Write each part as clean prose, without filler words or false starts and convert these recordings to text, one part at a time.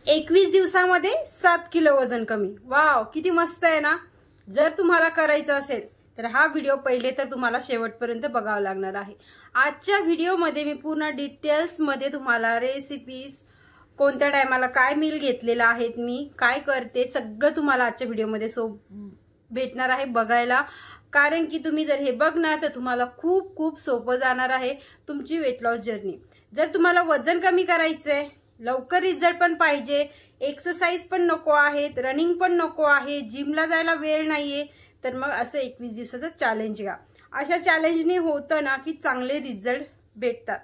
21 दिवसामध्ये 7 किलो वजन कमी। वाव, किती मस्त आहे ना। जर तुम्हाला करायचं असेल तर हा व्हिडिओ पहिले तर तुम्हाला शेवटपर्यंत बघावा लागणार आहे। आजच्या व्हिडिओमध्ये मी पूर्ण डिटेल्स मध्ये तुम्हाला रेसिपीज, कोणत्या टायमाला काय मील घेतलेला आहे, मी काय करते, सगळं तुम्हाला आजच्या व्हिडिओमध्ये भेटणार आहे बघायला। कारण की तुम्ही जर हे बघणार तर तुम्हाला खूप खूप सोपं जाणार आहे तुमची वेट लॉस जर्नी। जर तुम्हाला वजन कमी करायचंय, लवकर रिझल्ट पण पाहिजे, एक्सरसाइज पण नको आहे, रनिंग पण नको आहे, जिमला जायला वेळ नाहीये, तर मग असं 21 दिवसाचं चॅलेंज घ्या। अशा चॅलेंजने होतं ना की चांगले रिझल्ट भेटतात।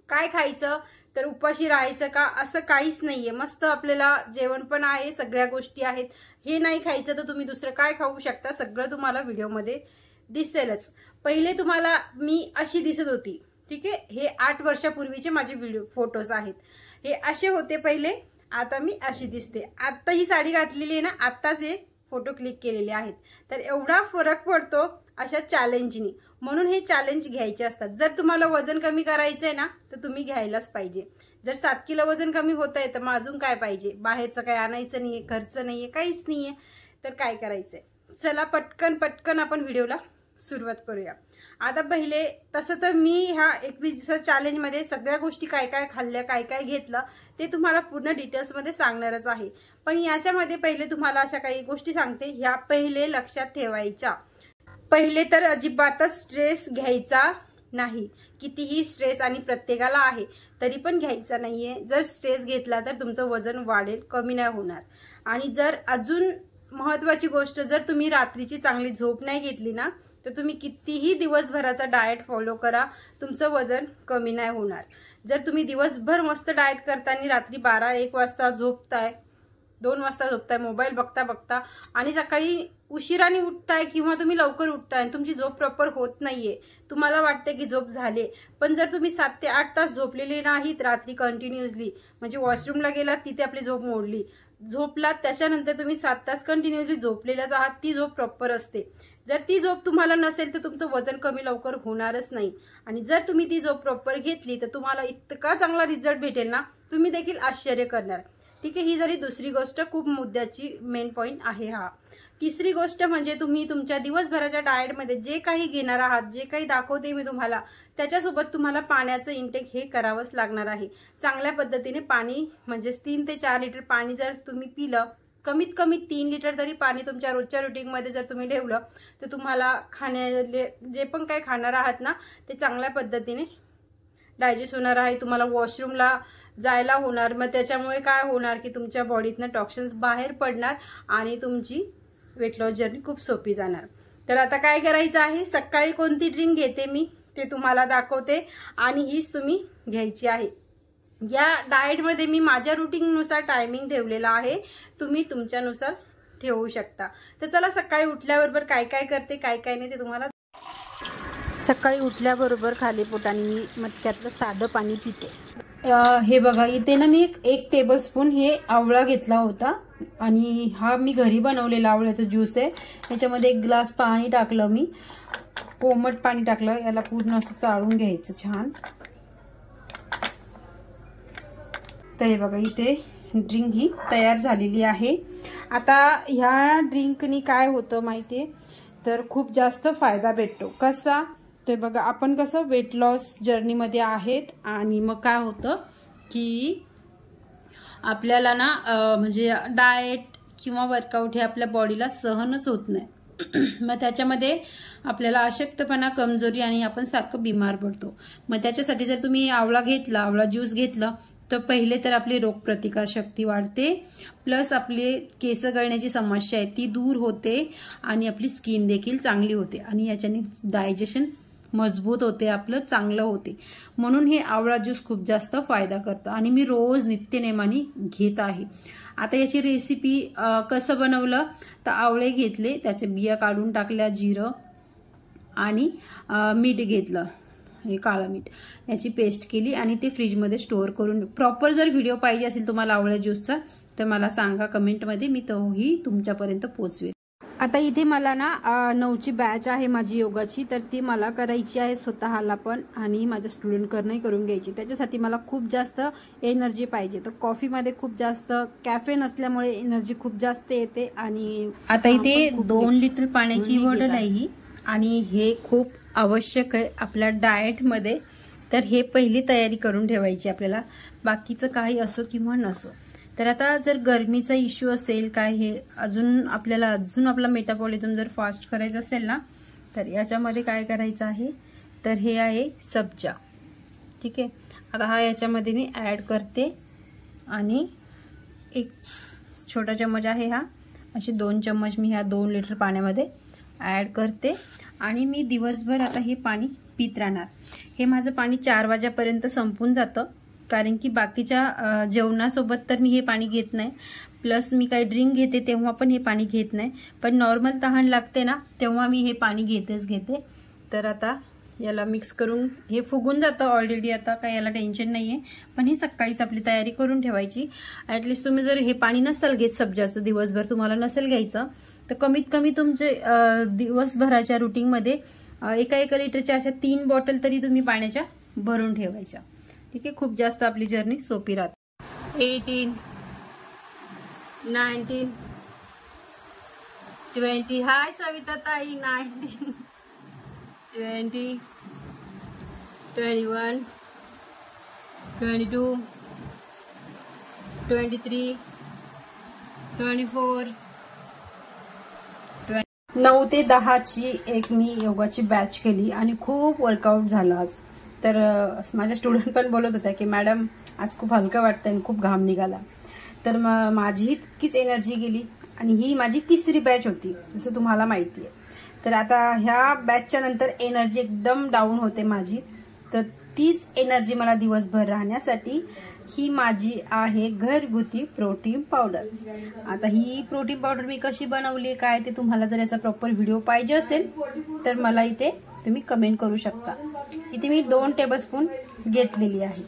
काय खायचं तर उपाशी राहायचं का, असं काहीच नाहीये। मस्त आपल्याला जेवण पण आहे, सगळ्या गोष्टी आहेत। हे नाही खायचं तर तुम्ही दुसरं काय खाऊ शकता, सगळं तुम्हाला व्हिडिओमध्ये दिसेलच। पहिले तुम्हाला मी अशी दिसत होती, ठीक आहे। हे 8 वर्षापूर्वीचे माझे व्हिडिओ फोटोज आहेत। हे असे होते पहिले, आता मी अशी दिसते। आता ही साडी घातलेली आहे ना, आताच हे फोटो क्लिक केलेले आहेत। तर एवढा फरक पडतो अशा चॅलेंजनी, म्हणून हे चॅलेंज घ्यायचे असतात। जर तुम्हाला वजन कमी करायचंय ना तर तुम्ही घ्यायलाच पाहिजे। जर 7 किलो वजन कमी होतंय तर मग अजून काय पाहिजे, बाहेरचं काय आणायचं नाहीये, खर्च नाहीये, काहीच नाहीये, तर काय करायचंय। चला पटकन आपण व्हिडिओला सुरुवात करूया। आता पहिले तसं तर मी ह्या 21 दिवसा चॅलेंज मध्ये सगळ्या गोष्टी काय काय खाल्ल्या, काय काय घेतलं ते तुम्हाला पूर्ण डिटेल्स मध्ये सांगणारच आहे। पण याच्यामध्ये पहिले तुम्हाला अशा काही गोष्टी सांगते, ह्या पहिले लक्षात ठेवायच्या। पहिले तर अजिबातच स्ट्रेस घ्यायचा नाही। कितीही स्ट्रेस आणि प्रत्येकाला आहे तरी पण घ्यायचा नाहीये। जर स्ट्रेस घेतला तर तुमचं वजन वाढेल, कमी नाही होणार। आणि जर अजून महत्त्वाची गोष्ट, जर तुम्ही रात्रीची चांगली झोप नाही घेतली ना तर तुम्ही कितीही दिवसभराचा डाएट फॉलो करा, तुमचं वजन कमी नाही होणार। जर तुम्ही दिवसभर मस्त डाएट करता आणि रात्री 12-1 वाजता झोपताय, 2 वाजता झोपताय, मोबाईल बघता बघता आणि सकाळी उशिराने उठताय किंवा तुम्ही लवकर उठताय, तुमची झोप प्रॉपर होत नाहीये, तुम्हाला वाटते की झोप झाले, पण जर तुम्ही 7 ते 8 तास झोपलेले नाहीत रात्री कंटिन्युअसली, म्हणजे वॉशरूमला गेलात तिथे आपली झोप मोडली, झोपलात त्याच्यानंतर तुम्ही 7 तास कंटिन्युअसली झोपलेलाच आहात, ती झोप प्रॉपर असते। जर ती झोप तुम्हाला नसेल तर तुमचं वजन कमी लवकर होणारच नाही। आणि जर तुम्ही ती झोप प्रॉपर घेतली तर तुम्हाला इतका चांगला रिझल्ट भेटेल ना, तुम्ही देखील आश्चर्य करणार, ठीक आहे। ही झाली दुसरी गोष्ट, खूप मुद्द्याची मेन पॉइंट आहे हा। तिसरी गोष्ट म्हणजे तुम्ही तुमच्या दिवसभराच्या डाएटमध्ये जे काही घेणार आहात, जे काही दाखवते मी तुम्हाला, त्याच्यासोबत तुम्हाला पाण्याचं इंटेक हे करावंच लागणार आहे। चांगल्या पद्धतीने पाणी, म्हणजे 3 ते 4 लिटर पाणी जर तुम्ही पिलं, कमीत कमी 3 लिटर तरी पाणी तुमच्या रोजच्या रुटीनमध्ये जर तुम्ही ठेवलं तर तुम्हाला खाण्याले जे पण काही खाणार आहात ना ते चांगल्या पद्धतीने डायजेस्ट होणार आहे। तुम्हाला वॉशरूमला जायला होणार, मग त्याच्यामुळे काय होणार की तुमच्या बॉडीतनं टॉक्सिन्स बाहेर पडणार आणि तुमची वेट लॉस जर्नी खूप सोपी जाणार। तर आता काय करायचं आहे, सकाळी कोणती ड्रिंक घेते मी ते तुम्हाला दाखवते आणि हीच तुम्ही घ्यायची आहे। या डाएटमध्ये मी माझ्या रुटीननुसार टायमिंग ठेवलेला आहे, तुम्ही तुमच्यानुसार ठेवू शकता। तर चला सकाळी उठल्याबरोबर काय काय करते, काय काय नाही ते तुम्हाला। सकाळी उठल्याबरोबर खाली पोटाने मी मटक्यातलं साधं पाणी पिते। हे बघा, इथे ना मी 1 टेबलस्पून हे आवळा घेतला होता आणि हा मी घरी बनवलेला आवळ्याचा ज्यूस आहे। याच्यामध्ये 1 ग्लास पाणी टाकलं, मी कोमट पाणी टाकलं, याला पूर्ण असं चाळून घ्यायचं छान। तर हे बघा, इथे ड्रिंक ही तयार झालेली आहे। आता ह्या ड्रिंकनी काय होतं माहितीये, तर खूप जास्त फायदा भेटतो। कसा, ते बघा, आपण कसं वेट लॉस जर्नीमध्ये आहेत आणि मग काय होतं की आपल्याला ना म्हणजे डाएट किंवा वर्कआउट हे आपल्या बॉडीला सहनच होत नाही। मग त्याच्यामध्ये आपल्याला अशक्तपणा, कमजोरी आणि आपण सारखं बिमार पडतो। मग त्याच्यासाठी जर तुम्ही आवळा घेतला, आवळा ज्यूस घेतलं तर पहिले तर आपली रोगप्रतिकार शक्ती वाढते, प्लस आपली केस गळण्याची समस्या आहे ती दूर होते आणि आपली स्किन देखील चांगली होते आणि याच्याने डायजेशन मजबूत होते, आपलं चांगलं होते। म्हणून हे आवळा ज्यूस खूप जास्त फायदा करतं आणि मी रोज नित्यनेमाने घेत आहे। आता याची रेसिपी कसं बनवलं, तर आवळे घेतले, त्याचे बिया काढून टाकल्या, जिरं आणि मीठ घेतलं, हे काळं मीठ, याची पेस्ट केली आणि ते फ्रीजमध्ये स्टोअर करून। प्रॉपर जर व्हिडिओ पाहिजे असेल तुम्हाला आवळ्या ज्यूसचा तर मला सांगा कमेंटमध्ये, मी तोही तुमच्यापर्यंत पोहोचवेल। आता इथे मला ना 9ची बॅच आहे माझी योगाची, तर ती मला करायची आहे स्वतःला पण आणि माझ्या स्टुडंटकडनंही करून घ्यायची. त्याच्यासाठी मला खूप जास्त एनर्जी पाहिजे. तर कॉफीमध्ये खूप जास्त कॅफेन असल्यामुळे एनर्जी खूप जास्त येते. आणि आता इथे 2 लिटर पाण्याची बॉटल आहे ही, आणि हे खूप आवश्यक आहे आपल्या डाएटमध्ये. तर हे पहिली तयारी करून ठेवायची आपल्याला, बाकीचं काही असो किंवा नसो. तर आता जर गरमीचा इश्यू असेल काय, हे अजून आपला मेटाबॉलिझम जर फास्ट करायचं असेल ना, तर याच्यामध्ये काय करायचं आहे, तर हे आहे सब्जा. ठीक आहे. आता हा याच्यामध्ये मी ॲड करते आणि 1 छोटा चम्मच आहे हा, असे 2 चम्मच मी ह्या 2 लिटर पाण्यामध्ये ॲड करते. आणि मी दिवसभर आता हे पाणी पीत राहणार. हे माझं पाणी 4 वाजेपर्यंत संपून जातं, कारण की बाकीच्या जेवणासोबत तर मी हे पाणी घेत नाही. प्लस मी काही ड्रिंक घेते तेव्हा पण हे पाणी घेत नाही, पण नॉर्मल तहान लागते ना तेव्हा मी हे पाणी घेते. तर आता याला मिक्स करून हे फुगून जातं ऑलरेडी, आता काय याला टेन्शन नाही आहे. पण ही सकाळीच आपली तयारी करून ठेवायची. ॲटलिस्ट तुम्ही जर हे पाणी नसेल घेत सब्जाचं, दिवसभर तुम्हाला नसेल घ्यायचं, तर कमीत कमी तुमचे दिवसभराच्या रुटीनमध्ये एका लिटरच्या अशा 3 बॉटल तरी तुम्ही पाण्याच्या भरून ठेवायच्या. ठीक आहे. खूप जास्त आपली जर्नी सोपी राहते. 18, 19, 20. हाय सविता ताई. 19, 20, 21, 22, 23, 24. 9 ते 10ची एक मी योगाची बॅच केली आणि खूप वर्कआउट झालं आज. तर माझ्या स्टुडंट पण बोलत होत्या की मॅडम आज खूप हलकं वाटतंय आणि खूप घाम निघाला. तर माझी इतकीच एनर्जी गेली, आणि ही माझी 3री बॅच होती जसं तुम्हाला माहिती आहे. तर आता ह्या बॅचच्या नंतर एनर्जी एकदम डाऊन होते माझी. तर तीच एनर्जी मला दिवसभर राहण्यासाठी ही माझी आहे घरगुती प्रोटीन पावडर. आता ही प्रोटीन पावडर मी कशी बनवली काय ते तुम्हाला जर याचा प्रॉपर व्हिडिओ पाहिजे असेल तर मला इथे तुम्ही कमेंट करू शकता. इथे मी 2 टेबलस्पून घेतलेली आहे.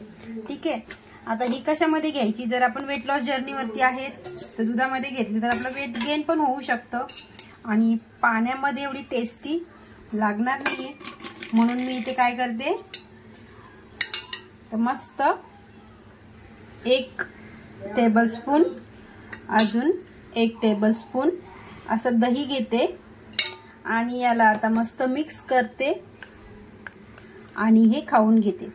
ठीक आहे. आता ही कशामध्ये घ्यायची, जर आपण वेट लॉस जर्नीवरती आहेत तर दुधामध्ये घेतली तर आपलं वेट गेन पण होऊ शकतं, आणि पाण्यामध्ये एवढी टेस्टी लागणार नाहीये. म्हणून मी इथे काय करते, तर मस्त 1 टेबलस्पून, अजून 1 टेबलस्पून असं दही घेते आणि याला आता मस्त मिक्स करते आणि हे खाऊन घेते.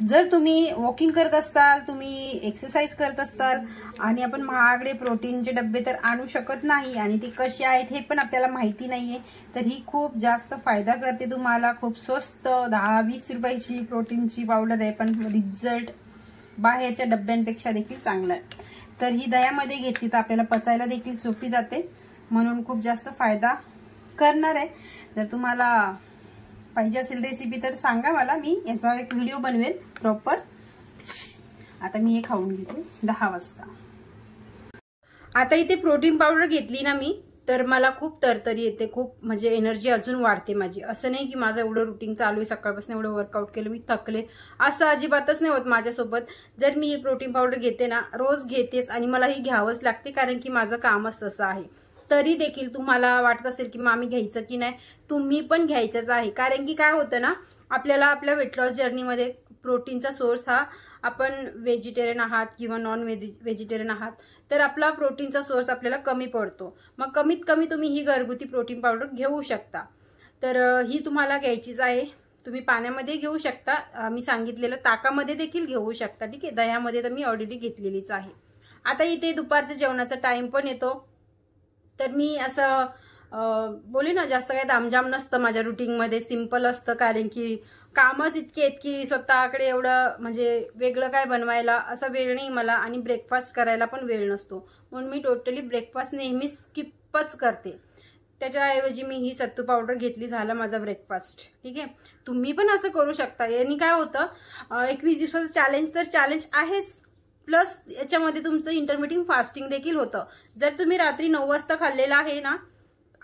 जर तुम्ही वॉकिंग करत असाल, तुम्ही एक्सरसाइज करत असाल आणि आपण महागडे प्रोटीनचे डब्बे तर आणू शकत नाही आणि ते कसे आहेत हे पण आपल्याला माहिती नाहीये, तर ही खूप जास्त फायदा करते तुम्हाला. खूप स्वस्त 10-20 रुपयाची प्रोटीनची पावडर आहे, पण रिझल्ट बाहेरच्या डब्यांपेक्षा देखील चांगला आहे. तर ही दह्यामध्ये घेतली तर आपल्याला पचायला देखील सोपी जाते, म्हणून खूप जास्त फायदा करणार आहे. जर तुम्हाला पाहिजे असेल रेसिपी तर सांगा मला, मी याचा एक व्हिडिओ बनवेल प्रॉपर. आता मी हे खाऊन घेते 10 वाजता. आता इथे प्रोटीन पावडर घेतली ना मी, तर मला खूप तरतरी येते, खूप म्हणजे एनर्जी अजून वाढते माझी. असं नाही की माझं एवढं रुटीन चालू आहे, सकाळपासून एवढं वर्कआउट केलं मी थकले, असं अजिबातच नाही होत माझ्यासोबत. जर मी ही प्रोटीन पावडर घेते ना, रोज घेतेच आणि मला ही घ्यावंच लागते, कारण की माझं कामच तसं आहे. तरी देखील तुम्हाला वाटत असेल की मामी घ्यायचं की नाही, तुम्ही पण घ्यायचंच आहे. कारण की काय होतं ना, आपल्याला आपल्या वेट लॉस जर्नीमध्ये प्रोटीनचा सोर्स हा, आपण व्हेजिटेरियन आहात किंवा नॉन व्हेजिटेरियन आहात तर आपला प्रोटीनचा सोर्स आपल्याला कमी पडतो. मग कमीत कमी तुम्ही ही घरगुती प्रोटीन पावडर घेऊ शकता. तर ही तुम्हाला घ्यायचीच आहे. तुम्ही पाण्यामध्ये घेऊ शकता, मी सांगितलेलं ताकामध्ये देखील घेऊ शकता. ठीक आहे. दह्यामध्ये तर मी ऑलरेडी घेतलेलीच आहे. आता इथे दुपारच्या जेवणाचा टाइम पण येतो, तर मी असं बोले ना, जास्त काही तामझाम नसतं माझ्या रुटीनमध्ये, सिंपल असतं. कारण की कामच इतके आहेत की स्वतःकडे एवढं म्हणजे वेगळं काय बनवायला असा वेळ नाही मला, आणि ब्रेकफास्ट करायला पण वेळ नसतो. म्हणून मी टोटली ब्रेकफास्ट नेहमी स्किपच करते. त्याच्याऐवजी मी ही सत्तू पावडर घेतली, झाला माझा ब्रेकफास्ट. ठीक आहे. तुम्ही पण असं करू शकता. यांनी काय होतं, 21 दिवसाचं चॅलेंज तर चॅलेंज आहेच, प्लस याच्यामध्ये तुमचं इंटरमिटिंग फास्टिंग देखील होतं. जर तुम्ही रात्री 9 वाजता खाल्लेलं आहे ना,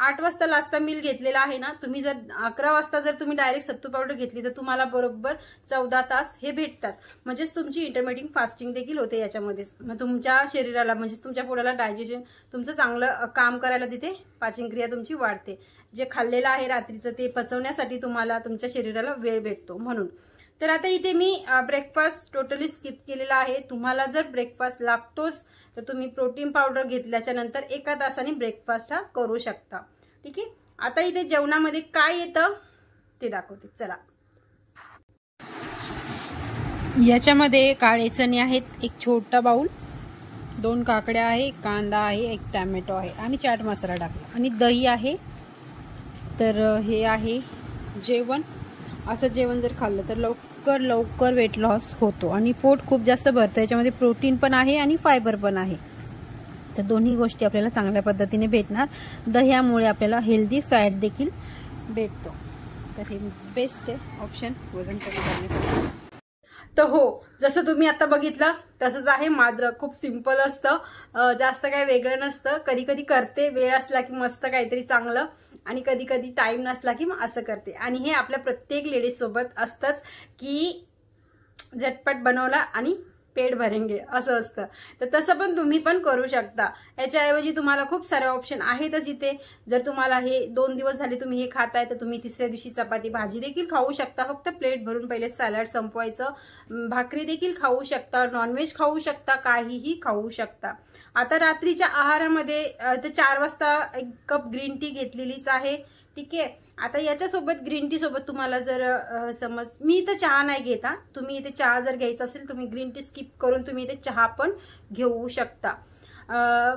8 वाजता लास्टचा मील घेतलेला आहे ना, तुम्ही जर 11 वाजता जर तुम्ही डायरेक्ट सत्तू पावडर घेतली तर तुम्हाला बरोबर 14 तास हे भेटतात. म्हणजेच तुमची इंटरमिडिएट फास्टिंग देखील होते याच्यामध्ये. मग तुमच्या शरीराला म्हणजेच तुमच्या पोटाला डायजेशन तुमचं चांगलं काम करायला तिथे पाचनक्रिया तुमची वाढते. जे खाल्लेलं आहे रात्रीचं ते पचवण्यासाठी तुम्हाला तुमच्या शरीराला वेळ भेटतो म्हणून. तर आता इथे मी ब्रेकफास्ट टोटली स्किप केलेला आहे. तुम्हाला जर ब्रेकफास्ट लागतोच तर तुम्ही प्रोटीन पावडर घेतल्याच्या नंतर 1 तासाने ब्रेकफास्ट हा करू शकता. ठीक आहे. आता इथे जेवणामध्ये काय येतं ते दाखवते. चला. याच्यामध्ये काळे चणे आहेत, एक छोटा बाउल, 2 काकड्या आहे, एक कांदा आहे, एक टोमॅटो आहे आणि चाट मसाला टाकला आणि दही आहे. तर हे आहे जेवण. असं जेवण जर खाल्लं तर लवकर वेट लॉस होतो आणि पोट खूप जास्त भरतं. याच्यामध्ये प्रोटीन पण आहे आणि फायबर पण आहे. तर दोन्ही गोष्टी आपल्याला चांगल्या पद्धतीने भेटणार. दह्यामुळे आपल्याला हेल्दी फॅट देखील भेटतो. तर हे बेस्ट आहे ऑप्शन वजन कमी करण्यासाठी. तर हो, जसं तुम्ही आता बघितलं तसंच आहे माझं. खूप सिंपल असतं, जास्त काही वेगळं नसतं. कधी कधी करते, वेळ असला की मस्त काहीतरी चांगलं, आणि कधी कधी टाइम नसला की मग असं करते. आणि हे आपल्या प्रत्येक लेडीज सोबत असतंच की झटपट बनवला आणि पेट भरेंगे असं असतं. तर तसं पण तुम्ही पण करू शकता. याच्याऐवजी तुम्हाला खूप सारे ऑप्शन आहेतच इथे. जर तुम्हाला हे 2 दिवस झाले तुम्ही हे खाताय तर तुम्ही तिसऱ्या दिवशी चपाती भाजी देखील खाऊ शकता. फक्त प्लेट भरून पहिले सॅलड संपवायचं. भाकरी देखील खाऊ शकता, नॉनव्हेज खाऊ शकता, काहीही खाऊ शकता. आता रात्रीच्या आहारामध्ये 4 वाजता 1 कप ग्रीन टी घेतलेलीच आहे. ठीक आहे. आता याच्यासोबत ग्रीन टी सोबत तुम्हाला जर समज मी इथं चहा नाही घेता, तुम्ही इथे चहा जर घ्यायचा असेल तुम्ही ग्रीन टी स्किप करून तुम्ही इथे चहा पण घेऊ शकता.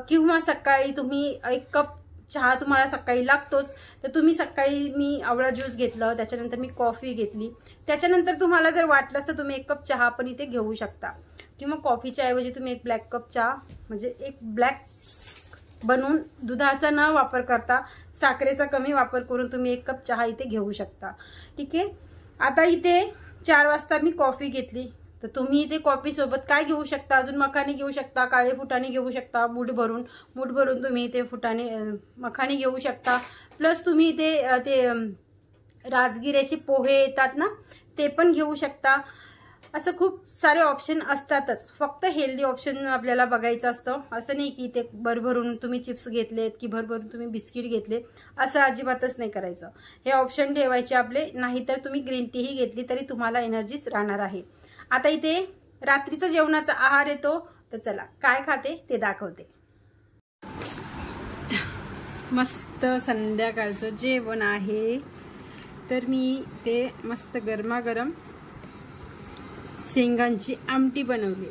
किंवा सकाळी तुम्ही 1 कप चहा तुम्हाला सकाळी लागतोच, तर तुम्ही सकाळी मी आवळा ज्यूस घेतलं, त्याच्यानंतर मी कॉफी घेतली, त्याच्यानंतर तुम्हाला जर वाटलं तर तुम्ही 1 कप चहा पण इथे घेऊ शकता. किंवा कॉफीच्या ऐवजी तुम्ही 1 ब्लॅक कप चहा म्हणजे 1 ब्लॅक बनवून दुधाचा न वापर करता साखरेचा कमी वापर करून तुम्ही 1 कप चहा इथे घेऊ शकता. ठीक आहे. आता इथे 4 वाजता मी कॉफी घेतली, तर तुम्ही इथे कॉफी सोबत काय घेऊ शकता, अजून मखाने घेऊ शकता, काळे फुटाणे घेऊ शकता, मूठ भरून तुम्ही इथे मखाने घेऊ शकता. प्लस तुम्ही इथे ते राजगिऱ्याचे पोहे येतात ना ते पण घेऊ शकता. असं खूप सारे ऑप्शन असतातच. फक्त हेल्दी ऑप्शन आपल्याला बघायचं असतं. असं नाही की ते भरभरून तुम्ही चिप्स घेतलेत की भरभरून तुम्ही बिस्किट घेतले, असं अजिबातच नाही करायचं. हे ऑप्शन ठेवायचे आपले. नाहीतर तुम्ही ग्रीन टी ही घेतली तरी तुम्हाला एनर्जीच राहणार आहे. आता इथे रात्रीचा जेवणाचा आहार येतो. तर चला काय खाते ते दाखवते. मस्त संध्याकाळचं जेवण आहे. तर मी ते मस्त गरमागरम शेंगांची आमटी बनवली.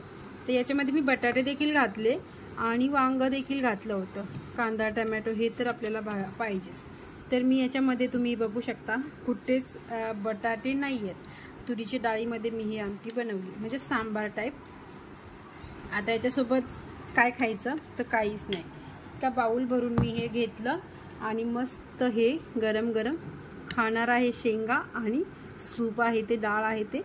तर याच्यामध्ये मी बटाटे देखील घातले आणि वांग देखील घातलं होतं. कांदा टोमॅटो हे तर आपल्याला पाहिजेच. तर मी याच्यामध्ये तुम्ही बघू शकता कुठेच बटाटे नाही आहेत. तुरीची डाळीमध्ये मी ही आमटी बनवली, म्हणजे सांबार टाईप. आता याच्यासोबत काय खायचं तर काहीच नाही. का बाउल भरून मी हे घेतलं आणि मस्त हे गरम गरम खाणार आहे. शेंगा आणि सूप आहे ते, डाळ आहे ते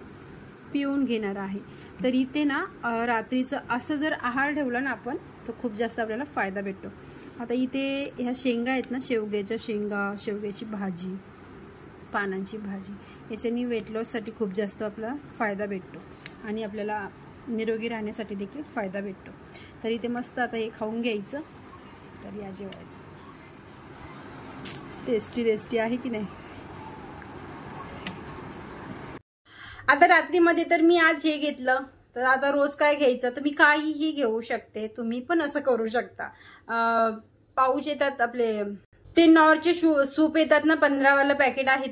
पिऊन घेणार आहे. तर इथे ना रात्रीचं असं जर आहार ठेवला ना आपण तर खूप जास्त आपल्याला फायदा भेटतो. आता इथे ह्या शेंगा आहेत ना, शेवग्याच्या शेंगा, शेवग्याची भाजी, पानांची भाजी, याच्यानी वेट लॉससाठी खूप जास्त आपला फायदा भेटतो आणि आपल्याला निरोगी राहण्यासाठी देखील फायदा भेटतो. तर इथे मस्त आता हे खाऊन घ्यायचं. तर या जेवायला टेस्टी आहे की नाही. आता रात्रीमध्ये तर मी आज हे घेतलं, तर आता रोज काय घ्यायचं तर मी काहीही घेऊ शकते. तुम्ही पण असं करू शकता. पाऊच येतात आपले ते नॉरचे सूप येतात ना, 15 वाला पॅकेट आहे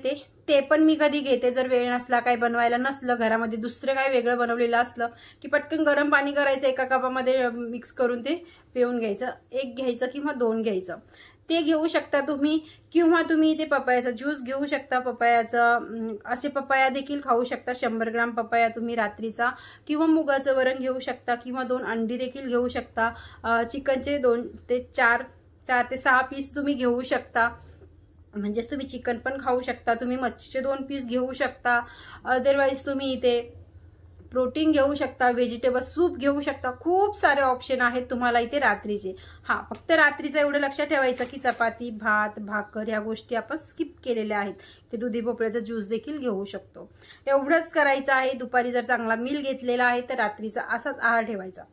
ते पण मी कधी घेते. जर वेळ नसला, काही बनवायला नसलं घरामध्ये, दुसरं काही वेगळं बनवलेलं असलं की पटकन गरम पाणी करायचं, 1 कपामध्ये मिक्स करून ते पिऊन घ्यायचं. 1 घ्यायचं किंवा 2 घ्यायचं, ते घेऊ शकता तुम्ही. किंवा तुम्ही इथे पपयाचा ज्यूस घेऊ शकता. पपयाचं असे पपया देखील खाऊ शकता. 100 ग्राम पपया तुम्ही रात्रीचा. किंवा मुगाचं वरण घेऊ शकता. किंवा 2 अंडी देखील घेऊ शकता. चिकनचे 2 ते 4 ते 6 पीस तुम्ही घेऊ शकता. म्हणजेच तुम्ही चिकन पण खाऊ शकता. तुम्ही मच्छीचे 2 पीस घेऊ शकता. अदरवाईज तुम्ही इथे प्रोटीन घेऊ शकता, व्हेजिटेबल सूप घेऊ शकता, खूप सारे ऑप्शन आहेत तुम्हाला इथे रात्रीचे. हा फक्त रात्रीचं एवढं लक्षात ठेवायचं की चपाती, भात, भाकर ह्या गोष्टी आपण स्किप केलेल्या आहेत. ते दुधी भोपळ्याचा ज्यूस देखील घेऊ शकतो. एवढंच करायचं आहे. दुपारी जर चांगला मील घेतलेला आहे तर रात्रीचा असाच आहार ठेवायचा.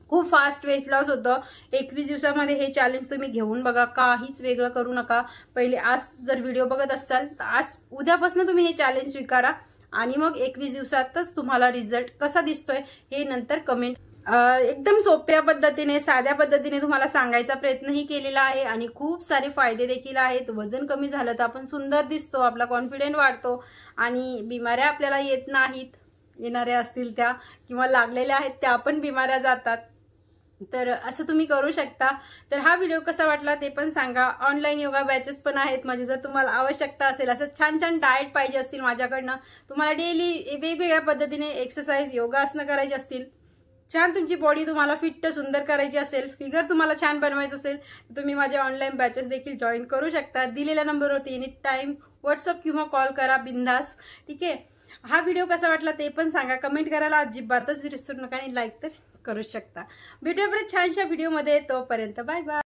खूप फास्ट वेट लॉस होतं. 21 दिवसामध्ये हे चॅलेंज तुम्ही घेऊन बघा. काहीच वेगळं करू नका. पहिले आज जर व्हिडिओ बघत असाल तर आज उद्यापासून तुम्ही हे चॅलेंज स्वीकारा आणि मग 21 दिवसातच तुम्हाला रिझल्ट कसा दिसतोय हे नंतर कमेंट. एकदम सोप्या पद्धतीने, साध्या पद्धतीने तुम्हाला सांगायचा प्रयत्नही केलेला आहे आणि खूप सारे फायदे देखील आहेत. वजन कमी झालं तर आपण सुंदर दिसतो, आपला कॉन्फिडन्स वाढतो आणि बिमाऱ्या आपल्याला येत नाहीत. येणाऱ्या असतील त्या किंवा लागलेल्या आहेत त्या पण बिमाऱ्या जातात. तर असं तुम्ही करू शकता. तर हा व्हिडिओ कसा वाटला ते पण सांगा. ऑनलाईन योगा बॅचेस पण आहेत माझे. जर तुम्हाला आवश्यकता असेल, असं छान छान डाएट पाहिजे असतील माझ्याकडनं, तुम्हाला डेली वेगवेगळ्या पद्धतीने एक्सरसाइज, योगासनं करायची असतील, छान तुमची बॉडी तुम्हाला फिट सुंदर करायची असेल, फिगर तुम्हाला छान बनवायचं असेल, तुम्ही माझे ऑनलाईन बॅचेस देखील जॉईन करू शकता. दिलेल्या नंबरवरती एनी टाइम व्हॉट्सअप किंवा कॉल करा बिंदास. ठीक आहे. हा व्हिडिओ कसा वाटला ते पण सांगा. कमेंट करायला अजिबातच विसरू नका आणि लाईक तर करू शकता. भेटूया परत छानशा व्हिडिओमध्ये. तोपर्यंत बाय बाय.